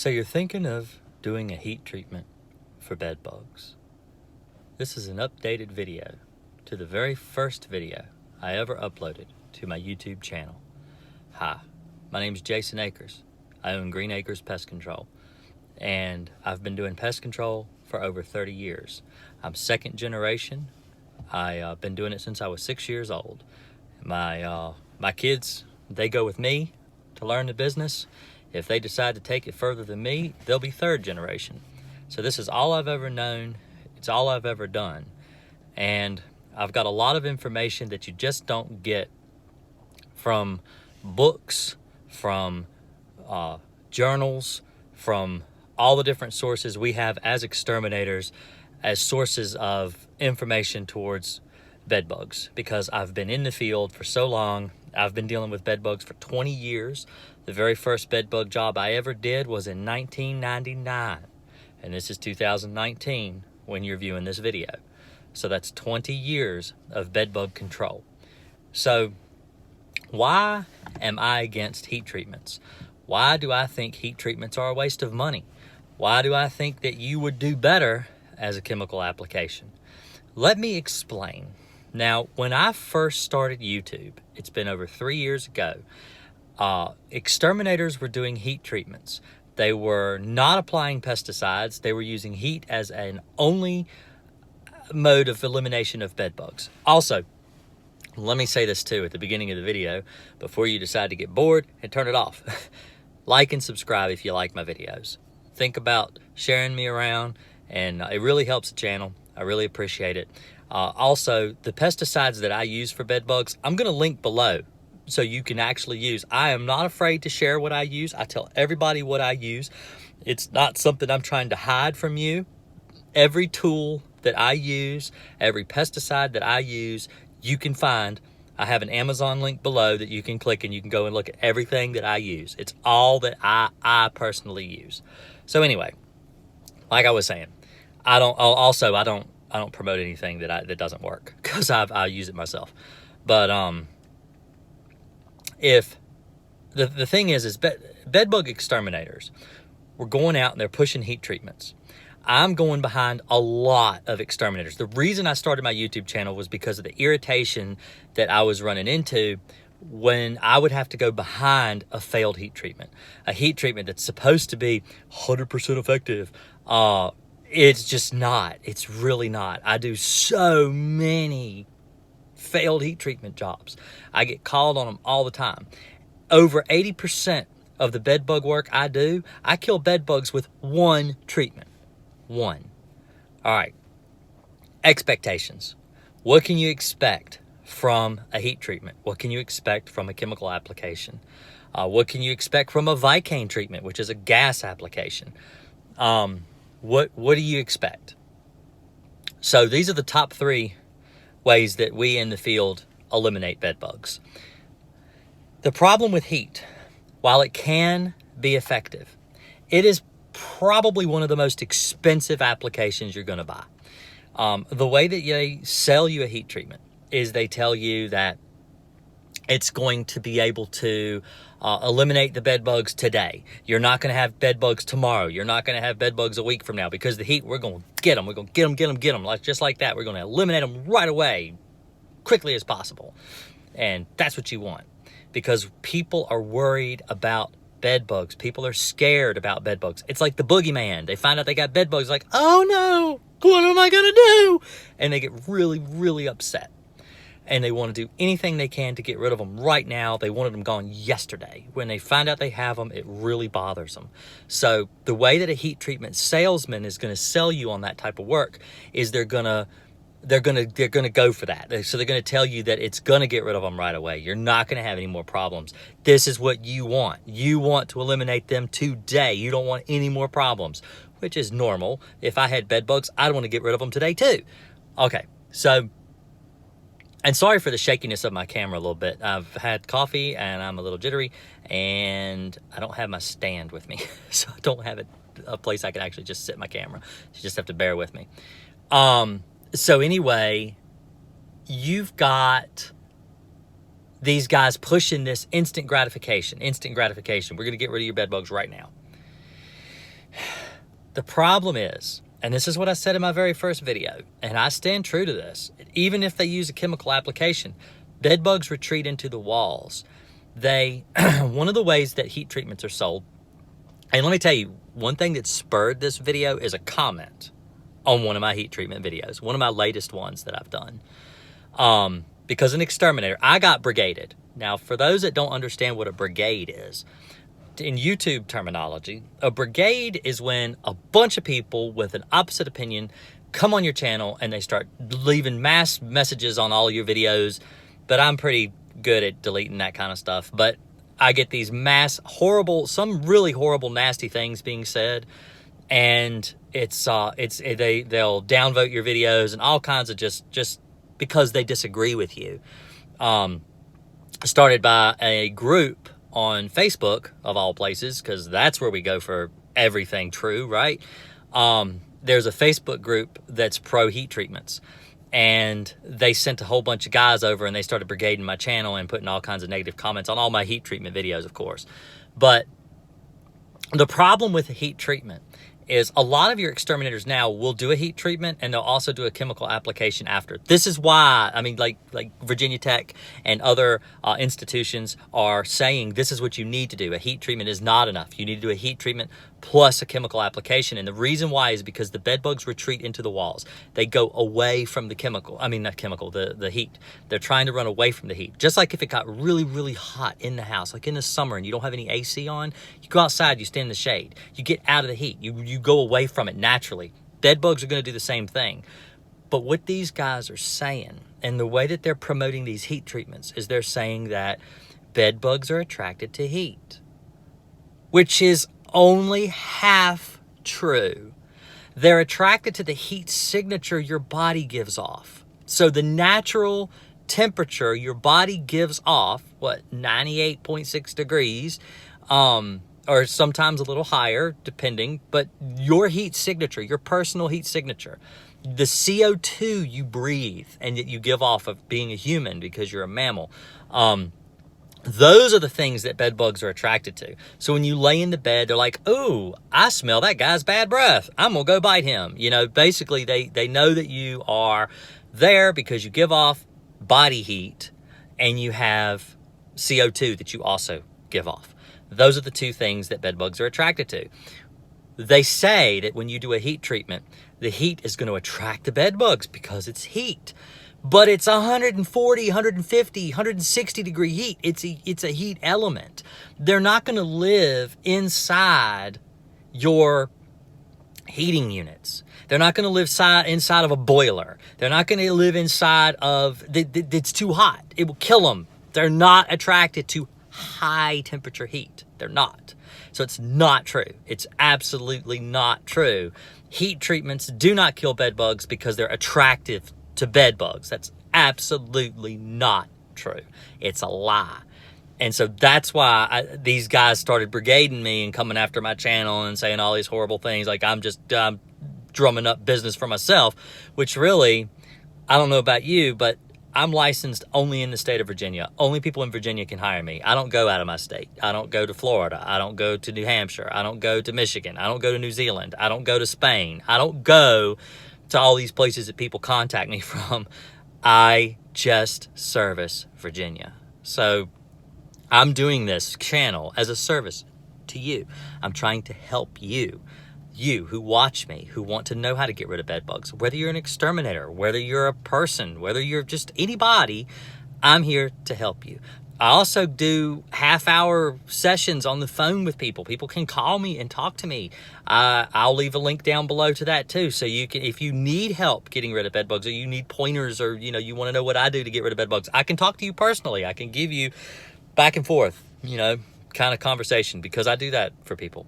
So you're thinking of doing a heat treatment for bed bugs. This is an updated video to the very first video I ever uploaded to my YouTube channel. Hi, my name is Jason Akers. I own Green Acres Pest Control, and I've been doing pest control for over 30 years. I'm second generation. I've been doing it since I was 6 years old. My kids, they go with me to learn the business. If they decide to take it further than me, they'll be third generation. So this is all I've ever known. It's all I've ever done. And I've got a lot of information that you just don't get from books, from journals, from all the different sources we have as exterminators as sources of information towards bed bugs, because I've been in the field for so long. I've been dealing with bed bugs for 20 years. The very first bed bug job I ever did was in 1999, and this is 2019 when you're viewing this video. So that's 20 years of bed bug control. So why am I against heat treatments? Why do I think heat treatments are a waste of money? Why do I think that you would do better as a chemical application? Let me explain. Now, when I first started YouTube, it's been over 3 years ago, exterminators were doing heat treatments. They were not applying pesticides. They were using heat as an only mode of elimination of bed bugs. Also, let me say this too at the beginning of the video before you decide to get bored and turn it off. Like and subscribe if you like my videos. Think about sharing me around, and it really helps the channel. I really appreciate it. Also, the pesticides that I use for bed bugs, I'm going to link below so you can actually use. I am not afraid to share what I use. I tell everybody what I use. It's not something I'm trying to hide from you. Every tool that I use, every pesticide that I use, you can find. I have an Amazon link below that you can click, and you can go and look at everything that I use. It's all that I personally use. So anyway, like I was saying, I don't promote anything that doesn't work, because I use it myself. But if the thing is bed bug exterminators, we're going out and they're pushing heat treatments. I'm going behind a lot of exterminators. The reason I started my YouTube channel was because of the irritation that I was running into when I would have to go behind a failed heat treatment. A heat treatment that's supposed to be 100% effective. It's just not. It's really not. I do so many failed heat treatment jobs. I get called on them all the time. Over 80% of the bed bug work I do, I kill bed bugs with one treatment. One. All right. Expectations. What can you expect from a heat treatment? What can you expect from a chemical application? What can you expect from a Vikane treatment, which is a gas application? What do you expect? So these are the top 3 ways that we in the field eliminate bed bugs. The problem with heat, while it can be effective, it is probably one of the most expensive applications you're going to buy. The way that they sell you a heat treatment is they tell you that it's going to be able to eliminate the bed bugs today. You're not going to have bed bugs tomorrow. You're not going to have bed bugs a week from now, because the heat, we're going to get them. We're going to get them. Like, just like that. We're going to eliminate them right away, quickly as possible. And that's what you want, because people are worried about bed bugs. People are scared about bed bugs. It's like the boogeyman. They find out they got bed bugs, like, oh no, what am I going to do? And they get really, really upset. And they want to do anything they can to get rid of them right now. They wanted them gone yesterday. When they find out they have them, it really bothers them. So the way that a heat treatment salesman is going to sell you on that type of work is they're going to go for that. So they're going to tell you that it's going to get rid of them right away. You're not going to have any more problems. This is what you want. You want to eliminate them today. You don't want any more problems, which is normal. If I had bed bugs, I'd want to get rid of them today too. Okay, so, and sorry for the shakiness of my camera a little bit. I've had coffee and I'm a little jittery, and I don't have my stand with me. So I don't have a place I can actually just sit my camera. You just have to bear with me. So anyway, you've got these guys pushing this instant gratification. We're going to get rid of your bed bugs right now. The problem is, and this is what I said in my very first video, and I stand true to this, even if they use a chemical application, bed bugs retreat into the walls. One of the ways that heat treatments are sold, and let me tell you, one thing that spurred this video is a comment on one of my heat treatment videos, one of my latest ones that I've done. Because an exterminator, I got brigaded. Now, for those that don't understand what a brigade is, in YouTube terminology, a brigade is when a bunch of people with an opposite opinion come on your channel and they start leaving mass messages on all your videos. But I'm pretty good at deleting that kind of stuff. But I get these mass horrible, some really horrible, nasty things being said, and they'll downvote your videos and all kinds of just because they disagree with you. Started by a group on Facebook, of all places, because that's where we go for everything true, right? There's a Facebook group that's pro heat treatments, and they sent a whole bunch of guys over and they started brigading my channel and putting all kinds of negative comments on all my heat treatment videos, of course. But the problem with the heat treatment is a lot of your exterminators now will do a heat treatment and they'll also do a chemical application after. This is why, I mean, like Virginia Tech and other institutions are saying this is what you need to do. A heat treatment is not enough. You need to do a heat treatment plus a chemical application. And the reason why is because the bed bugs retreat into the walls. They go away from the chemical. I mean, not chemical, the heat. They're trying to run away from the heat. Just like if it got really, really hot in the house, like in the summer and you don't have any AC on, you go outside, you stand in the shade, you get out of the heat, you go away from it naturally. Bed bugs are going to do the same thing. But what these guys are saying, and the way that they're promoting these heat treatments, is they're saying that bed bugs are attracted to heat, which is only half true. They're attracted to the heat signature your body gives off. So the natural temperature your body gives off, 98.6 degrees, or sometimes a little higher, depending, but your heat signature, your personal heat signature, the CO2 you breathe and that you give off of being a human because you're a mammal, those are the things that bed bugs are attracted to. So when you lay in the bed, they're like, "Ooh, I smell that guy's bad breath. I'm going to go bite him." You know, basically they know that you are there because you give off body heat and you have CO2 that you also give off. Those are the two things that bed bugs are attracted to. They say that when you do a heat treatment, the heat is going to attract the bed bugs because it's heat. But it's 140, 150, 160 degree heat. It's a heat element. They're not going to live inside your heating units. They're not going to live inside of a boiler. They're not going to live inside of, it's too hot. It will kill them. They're not attracted to high temperature heat. They're not. So it's not true. It's absolutely not true. Heat treatments do not kill bed bugs because they're attractive to bed bugs. That's absolutely not true. It's a lie. And so that's why these guys started brigading me and coming after my channel and saying all these horrible things. Like I'm just drumming up business for myself, which really, I don't know about you, but I'm licensed only in the state of Virginia. Only people in Virginia can hire me. I don't go out of my state. I don't go to Florida. I don't go to New Hampshire. I don't go to Michigan. I don't go to New Zealand. I don't go to Spain. I don't go to all these places that people contact me from. I just service Virginia. So I'm doing this channel as a service to you. I'm trying to help you who watch me, who want to know how to get rid of bed bugs, whether you're an exterminator, whether you're a person, whether you're just anybody, I'm here to help you. I also do half-hour sessions on the phone with people. People can call me and talk to me. I'll leave a link down below to that too. So you can, if you need help getting rid of bed bugs, or you need pointers, or you want to know what I do to get rid of bed bugs, I can talk to you personally. I can give you back and forth, kind of conversation, because I do that for people.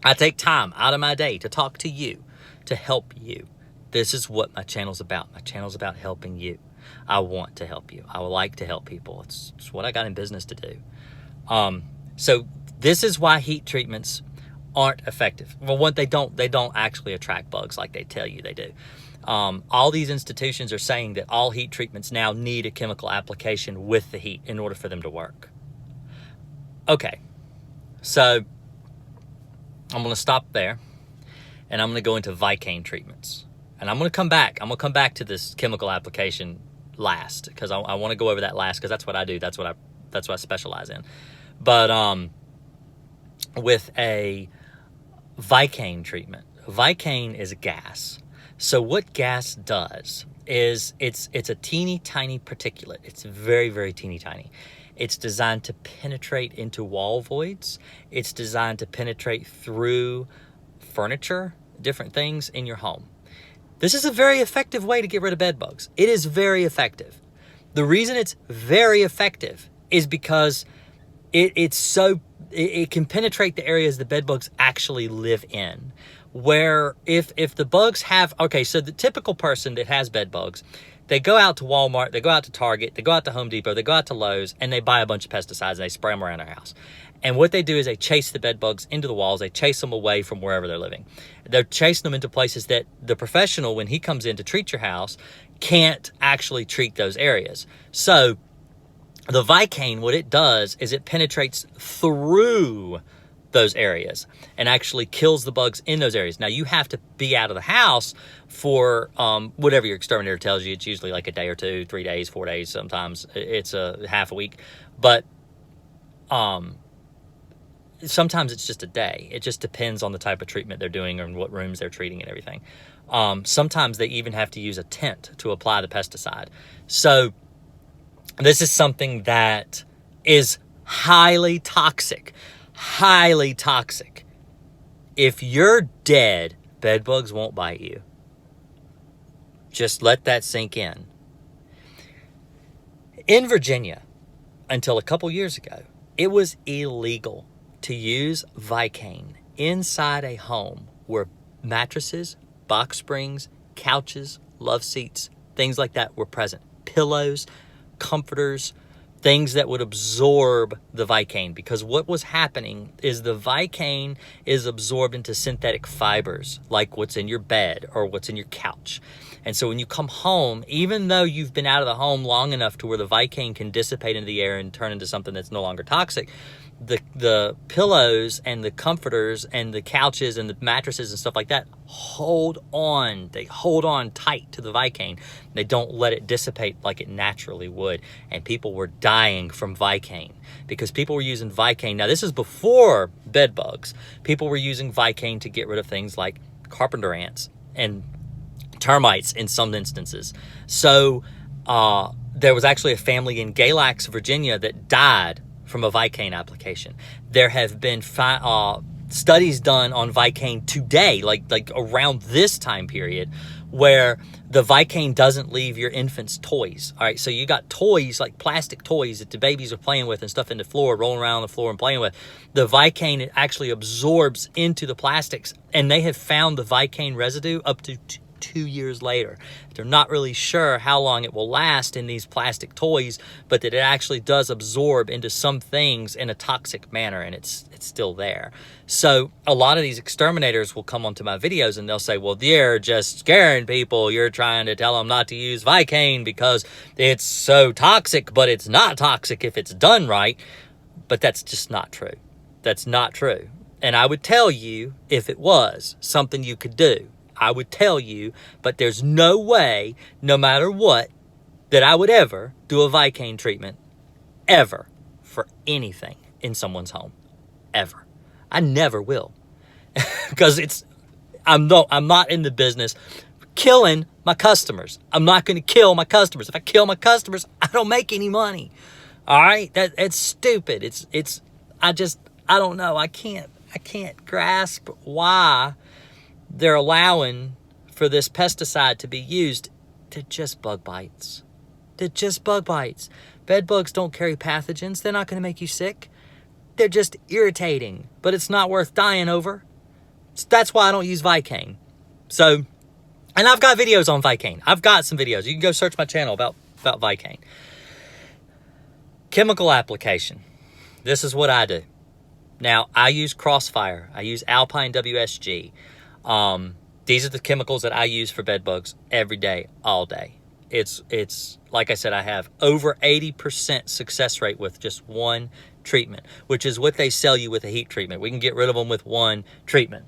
I take time out of my day to talk to you, to help you. This is what my channel's about. My channel's about helping you. I want to help you. I would like to help people. It's what I got in business to do. So this is why heat treatments aren't effective. Well, one, they don't actually attract bugs like they tell you they do. All these institutions are saying that all heat treatments now need a chemical application with the heat in order for them to work. Okay, so I'm going to stop there. and I'm going to go into Vikane treatments. And I'm going to come back. I'm going to come back to this chemical application last, because I want to go over that last, because that's what I do. That's what I specialize in. But with a Vikane treatment, Vikane is a gas. So what gas does is it's a teeny tiny particulate. It's very, very teeny tiny. It's designed to penetrate into wall voids. It's designed to penetrate through furniture, different things in your home. This is a very effective way to get rid of bed bugs. It is very effective. The reason it's very effective is because it can penetrate the areas the bed bugs actually live in. Where if the bugs have, okay, so the typical person that has bed bugs, they go out to Walmart, they go out to Target, they go out to Home Depot, they go out to Lowe's, and they buy a bunch of pesticides and they spray them around their house. And what they do is they chase the bed bugs into the walls. They chase them away from wherever they're living. They're chasing them into places that the professional, when he comes in to treat your house, can't actually treat those areas. So the Vikane, what it does is it penetrates through those areas and actually kills the bugs in those areas. Now, you have to be out of the house for whatever your exterminator tells you. It's usually like a day or two, 3 days, 4 days. Sometimes it's a half a week. But sometimes it's just a day. It just depends on the type of treatment they're doing and what rooms they're treating and everything. Sometimes they even have to use a tent to apply the pesticide. So this is something that is highly toxic. Highly toxic. If you're dead, bed bugs won't bite you. Just let that sink in. In Virginia, until a couple years ago, it was illegal to use Vikane inside a home where mattresses, box springs, couches, love seats, things like that were present. Pillows, comforters, things that would absorb the Vikane, because what was happening is the Vikane is absorbed into synthetic fibers, like what's in your bed or what's in your couch. And so when you come home, even though you've been out of the home long enough to where the Vikane can dissipate into the air and turn into something that's no longer toxic, the pillows and the comforters and the couches and the mattresses and stuff like that hold on. They hold on tight to the Vikane. They don't let it dissipate like it naturally would. And people were dying from Vikane because people were using Vikane. Now, this is before bed bugs. People were using Vikane to get rid of things like carpenter ants and termites in some instances. So there was actually a family in Galax, Virginia that died from a Vikane application. There have been studies done on Vikane today, like around this time period, where the Vikane doesn't leave your infant's toys. All right, so you got toys, like plastic toys that the babies are playing with and stuff in the floor, rolling around on the floor and playing with. The Vikane actually absorbs into the plastics, and they have found the Vikane residue up to 2 years later. They're not really sure how long it will last in these plastic toys, but that it actually does absorb into some things in a toxic manner, and it's still there. So a lot of these exterminators will come onto my videos and they'll say, well, you're just scaring people. You're trying to tell them not to use Vikane because it's so toxic, but it's not toxic if it's done right. But that's just not true. That's not true. And I would tell you if it was something you could do. I would tell you, but there's no way, no matter what, that I would ever do a Vikane treatment, ever, for anything in someone's home, ever. I never will, because I'm not in the business killing my customers. I'm not going to kill my customers. If I kill my customers, I don't make any money. All right, it's stupid. I don't know. I can't grasp why they're allowing for this pesticide to be used. They're just bug bites. They're just bug bites. Bed bugs don't carry pathogens. They're not going to make you sick. They're just irritating, but it's not worth dying over. That's why I don't use Vikane. So, and I've got videos on Vikane. I've got some videos. You can go search my channel about Vikane. Chemical application. This is what I do. Now, I use Crossfire. I use Alpine WSG. These are the chemicals that I use for bed bugs every day, all day. It's like I said, I have over 80% success rate with just one treatment, which is what they sell you with a heat treatment. We can get rid of them with one treatment.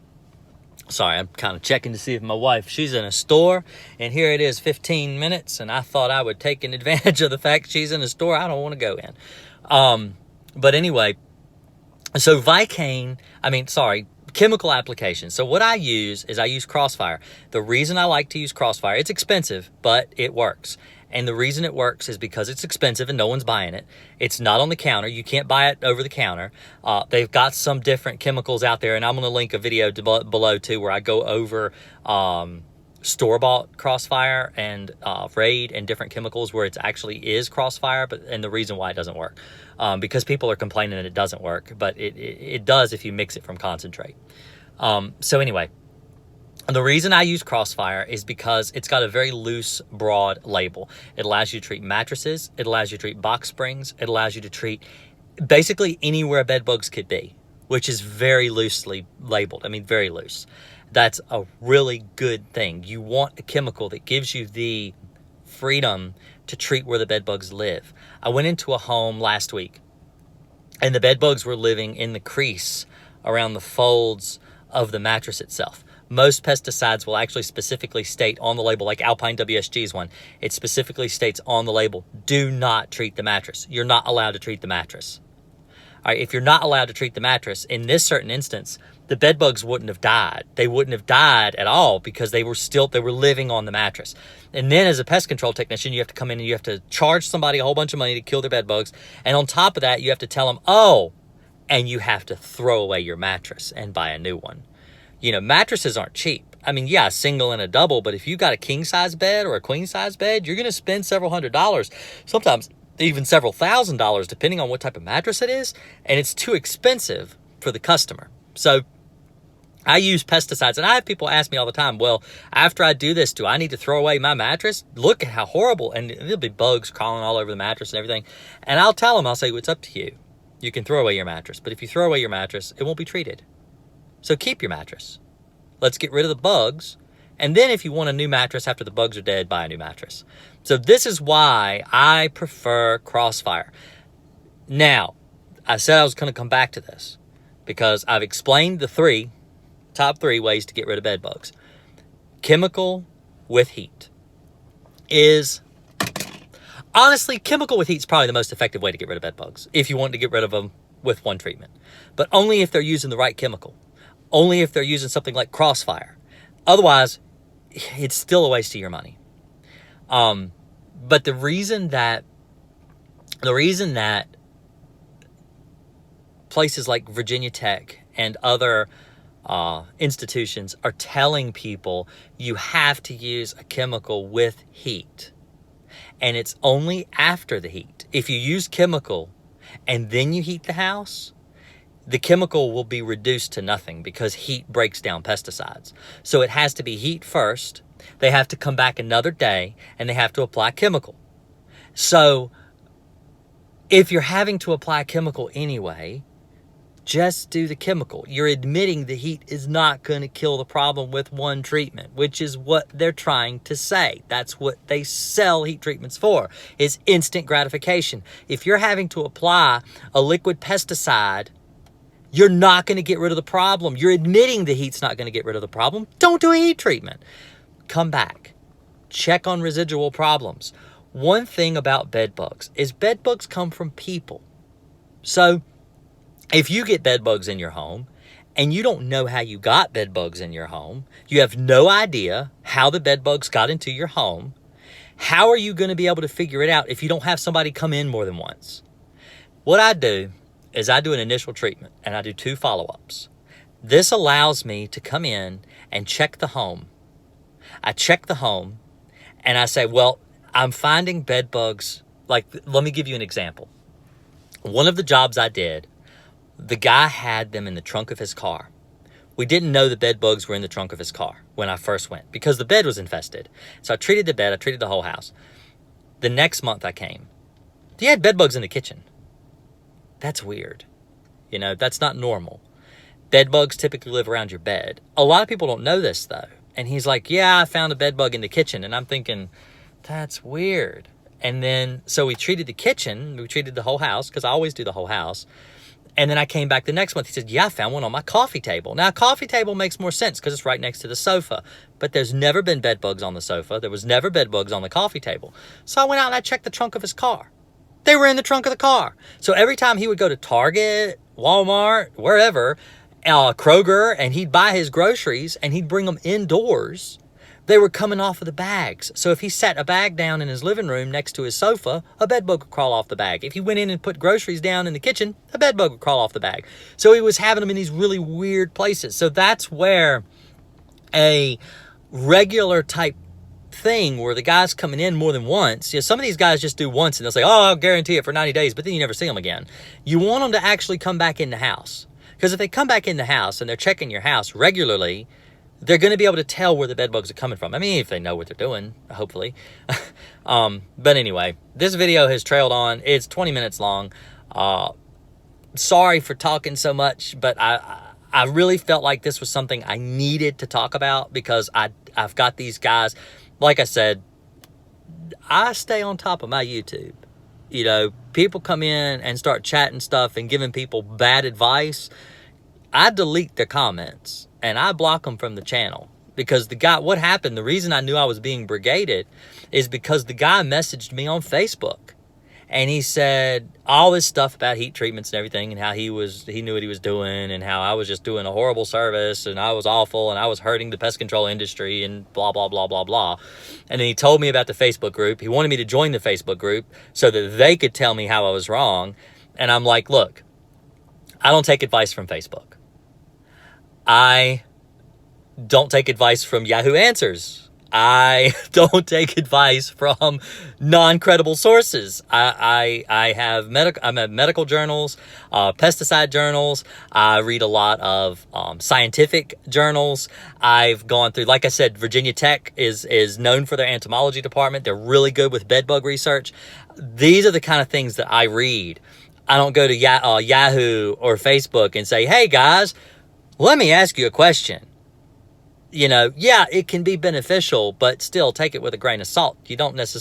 Sorry, I'm kind of checking to see if my wife, she's in a store, and here it is 15 minutes, and I thought I would take advantage of the fact she's in a store. I don't want to go in. But anyway, so chemical application. So what I use is I use Crossfire. The reason I like to use Crossfire, it's expensive, but it works. And the reason it works is because it's expensive and no one's buying it. It's not on the counter. You can't buy it over the counter. They've got some different chemicals out there, and I'm going to link a video below too where I go over store-bought Crossfire and Raid and different chemicals where it actually is Crossfire, and the reason why it doesn't work. Because people are complaining that it doesn't work, but it does if you mix it from concentrate. So anyway, the reason I use Crossfire is because it's got a very loose, broad label. It allows you to treat mattresses. It allows you to treat box springs. It allows you to treat basically anywhere bed bugs could be, which is very loosely labeled. I mean, very loose. That's a really good thing. You want a chemical that gives you the freedom to treat where the bed bugs live. I went into a home last week, and the bed bugs were living in the crease around the folds of the mattress itself. Most pesticides will actually specifically state on the label, like Alpine WSG's one, it specifically states on the label, do not treat the mattress. You're not allowed to treat the mattress. All right, if you're not allowed to treat the mattress, in this certain instance, the bed bugs wouldn't have died. They wouldn't have died at all because they were living on the mattress. And then as a pest control technician, you have to come in and you have to charge somebody a whole bunch of money to kill their bed bugs. And on top of that, you have to tell them, and you have to throw away your mattress and buy a new one. You know, mattresses aren't cheap. I mean, yeah, a single and a double, but if you got a king-size bed or a queen-size bed, you're going to spend several $100s, sometimes even several $1,000s, depending on what type of mattress it is, and it's too expensive for the customer. So I use pesticides, and I have people ask me all the time, well, after I do this, do I need to throw away my mattress? Look at how horrible, and there'll be bugs crawling all over the mattress and everything. And I'll tell them, I'll say, well, it's up to you. You can throw away your mattress, but if you throw away your mattress, it won't be treated. So keep your mattress. Let's get rid of the bugs. And then if you want a new mattress after the bugs are dead, buy a new mattress. So this is why I prefer Crossfire. Now, I said I was going to come back to this because I've explained the top three ways to get rid of bed bugs. Chemical with heat is... Honestly, chemical with heat is probably the most effective way to get rid of bed bugs if you want to get rid of them with one treatment. But only if they're using the right chemical. Only if they're using something like Crossfire. Otherwise, it's still a waste of your money. But the reason that places like Virginia Tech and other institutions are telling people you have to use a chemical with heat, and it's only after the heat. If you use chemical and then you heat the house, the chemical will be reduced to nothing because heat breaks down pesticides. So it has to be heat first. They have to come back another day and they have to apply chemical. So if you're having to apply chemical anyway, just do the chemical. You're admitting the heat is not going to kill the problem with one treatment, which is what they're trying to say. That's what they sell heat treatments for, is instant gratification. If you're having to apply a liquid pesticide, you're not going to get rid of the problem. You're admitting the heat's not going to get rid of the problem. Don't do a heat treatment. Come back. Check on residual problems. One thing about bed bugs is bed bugs come from people. So if you get bed bugs in your home and you don't know how you got bed bugs in your home, you have no idea how the bed bugs got into your home, how are you going to be able to figure it out if you don't have somebody come in more than once? What I do is I do an initial treatment and I do 2 follow-ups. This allows me to come in and check the home. I check the home and I say, well, I'm finding bed bugs. Like, let me give you an example. One of the jobs I did, the guy had them in the trunk of his car. We didn't know the bed bugs were in the trunk of his car when I first went because the bed was infested. So I treated the bed, I treated the whole house. The next month I came, he had bed bugs in the kitchen. That's weird. You know, that's not normal. Bed bugs typically live around your bed. A lot of people don't know this, though. And he's like, yeah, I found a bed bug in the kitchen. And I'm thinking, that's weird. And then, so we treated the kitchen. We treated the whole house, because I always do the whole house. And then I came back the next month. He said, yeah, I found one on my coffee table. Now, a coffee table makes more sense because it's right next to the sofa. But there's never been bed bugs on the sofa. There was never bed bugs on the coffee table. So I went out and I checked the trunk of his car. They were in the trunk of the car. So every time he would go to Target, Walmart, wherever, Kroger, and he'd buy his groceries and he'd bring them indoors, they were coming off of the bags. So if he sat a bag down in his living room next to his sofa, a bed bug would crawl off the bag. If he went in and put groceries down in the kitchen, a bed bug would crawl off the bag. So he was having them in these really weird places. So that's where a regular type thing where the guy's coming in more than once, some of these guys just do once and they'll say, oh, I'll guarantee it for 90 days, but then you never see them again. You want them to actually come back in the house. Because if they come back in the house and they're checking your house regularly, they're going to be able to tell where the bed bugs are coming from. I mean, if they know what they're doing, hopefully. But anyway, this video has trailed on. It's 20 minutes long. Sorry for talking so much, but I really felt like this was something I needed to talk about because I've got these guys. Like I said, I stay on top of my YouTube. People come in and start chatting stuff and giving people bad advice. I delete their comments and I block them from the channel because what happened, the reason I knew I was being brigaded is because the guy messaged me on Facebook and he said all this stuff about heat treatments and everything and how he knew what he was doing and how I was just doing a horrible service and I was awful and I was hurting the pest control industry and blah, blah, blah, blah, blah. And then he told me about the Facebook group. He wanted me to join the Facebook group so that they could tell me how I was wrong. And I'm like, look, I don't take advice from Facebook. I don't take advice from Yahoo Answers. I don't take advice from non-credible sources. I'm at medical journals, pesticide journals. I read a lot of scientific journals. I've gone through, like I said, Virginia Tech is known for their entomology department. They're really good with bed bug research. These are the kind of things that I read. I don't go to Yahoo or Facebook and say, hey guys, let me ask you a question. Yeah, it can be beneficial, but still take it with a grain of salt. You just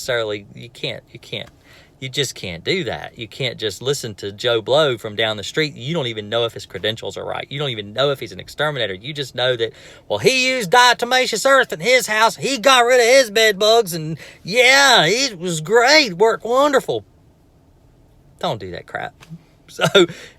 can't do that. You can't just listen to Joe Blow from down the street. You don't even know if his credentials are right. You don't even know if he's an exterminator. You just know that, well, he used diatomaceous earth in his house. He got rid of his bed bugs and yeah, it was great. Worked wonderful. Don't do that crap. So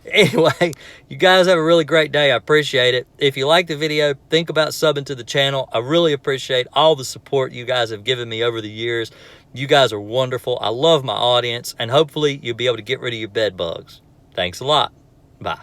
anyway, you guys have a really great day. I appreciate it. If you like the video, think about subbing to the channel. I really appreciate all the support you guys have given me over the years. You guys are wonderful. I love my audience, and hopefully you'll be able to get rid of your bed bugs. Thanks a lot. Bye.